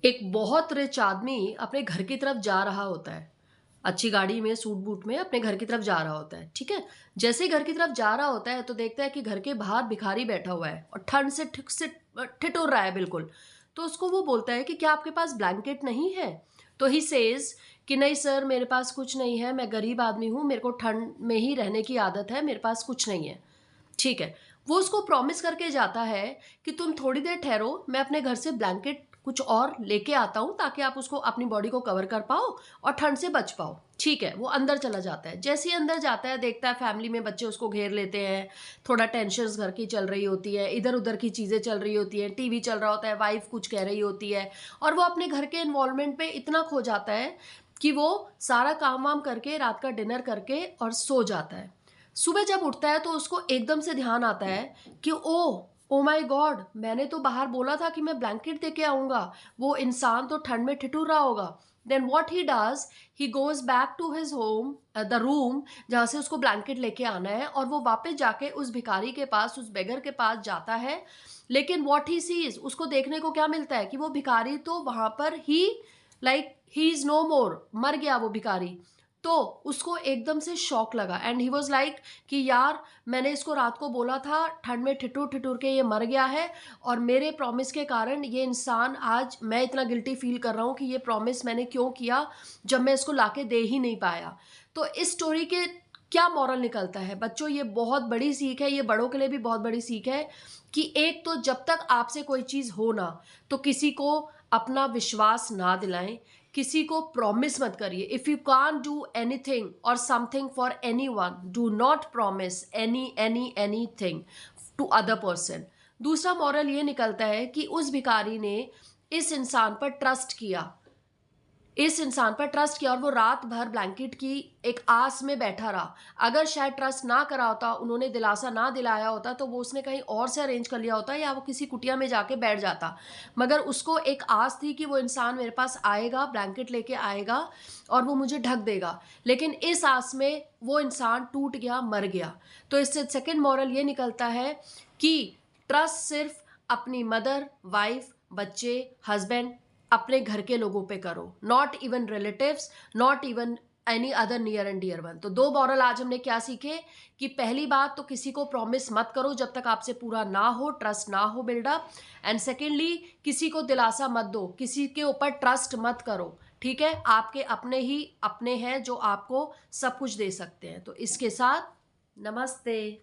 एक बहुत रिच आदमी अपने घर की तरफ जा रहा होता है। अच्छी गाड़ी में, सूट बूट में अपने घर की तरफ जा रहा होता है, ठीक है? जैसे ही घर की तरफ जा रहा होता है तो देखता है कि घर के बाहर भिखारी बैठा हुआ है और ठंड से ठीक से ठिठुर रहा है बिल्कुल। तो उसको वो बोलता है कि क्या आपके पास ब्लैंकेट नहीं है? तो ही सेज कि नहीं सर, मेरे पास कुछ नहीं है, मैं गरीब आदमी हूँ, मेरे को ठंड में ही रहने की आदत है, मेरे पास कुछ नहीं है। ठीक है। वो उसको प्रॉमिस करके जाता है कि तुम थोड़ी देर ठहरो, मैं अपने घर से ब्लैंकेट कुछ और लेके आता हूँ ताकि आप उसको अपनी बॉडी को कवर कर पाओ और ठंड से बच पाओ। ठीक है, वो अंदर चला जाता है। जैसे ही अंदर जाता है देखता है फैमिली में बच्चे उसको घेर लेते हैं, थोड़ा टेंशन्स घर की चल रही होती है, इधर-उधर की चीज़ें चल रही होती हैं, टीवी चल रहा होता है, वाइफ कुछ कह रही होती है और वो अपने घर के इन्वॉल्वमेंट में इतना खो जाता है कि वो सारा काम-वाम करके, रात का डिनर करके और सो जाता है। सुबह जब उठता है तो उसको एकदम से ध्यान आता है कि ओ माय गॉड, मैंने तो बाहर बोला था कि मैं ब्लैंकेट दे के आऊंगा। वो इंसान तो ठंड में ठिठुर रहा होगा। Then what he does, he goes back to his home, the room जहां से उसको ब्लैंकेट लेके आना है, और वो वापस जाके उस भिखारी के पास, उस बेगर के पास जाता है। लेकिन व्हाट ही सीज, उसको देखने को क्या मिलता है कि वो भिखारी तो वहां पर ही, लाइक ही इज नो मोर, मर गया वो भिखारी। तो उसको एकदम से शॉक लगा एंड ही वाज लाइक कि यार, मैंने इसको रात को बोला था ठंड में ठिठुर ठिठुर के ये मर गया है, और मेरे प्रॉमिस के कारण ये इंसान, आज मैं इतना गिल्टी फील कर रहा हूँ कि ये प्रॉमिस मैंने क्यों किया जब मैं इसको लाके दे ही नहीं पाया। तो इस स्टोरी के क्या मॉरल निकलता है बच्चों? ये बहुत बड़ी सीख है, ये बड़ों के लिए भी बहुत बड़ी सीख है कि एक तो जब तक आपसे कोई चीज हो ना, तो किसी को अपना विश्वास ना दिलाएं, किसी को प्रॉमिस मत करिए। If you can't do anything और something for anyone, do not promise anything to other person. दूसरा मॉरल ये निकलता है कि उस भिखारी ने इस इंसान पर ट्रस्ट किया, इस इंसान पर ट्रस्ट किया और वो रात भर ब्लैंकेट की एक आस में बैठा रहा। अगर शायद ट्रस्ट ना करा होता, उन्होंने दिलासा ना दिलाया होता, तो वो उसने कहीं और से अरेंज कर लिया होता या वो किसी कुटिया में जाके बैठ जाता। मगर उसको एक आस थी कि वो इंसान मेरे पास आएगा, ब्लैंकेट लेके आएगा और वो मुझे ढक देगा। लेकिन इस आस में वो इंसान टूट गया, मर गया। तो इससे सेकेंड मॉरल ये निकलता है कि ट्रस्ट सिर्फ अपनी मदर, वाइफ, बच्चे, हस्बैंड, अपने घर के लोगों पे करो, not even relatives, not even any other near and dear one. तो दो मॉरल आज हमने क्या सीखे कि पहली बात तो किसी को प्रॉमिस मत करो जब तक आपसे पूरा ना हो, ट्रस्ट ना हो बिल्डअप। एंड सेकेंडली, किसी को दिलासा मत दो, किसी के ऊपर ट्रस्ट मत करो। ठीक है, आपके अपने ही अपने हैं जो आपको सब कुछ दे सकते हैं। तो इसके साथ नमस्ते।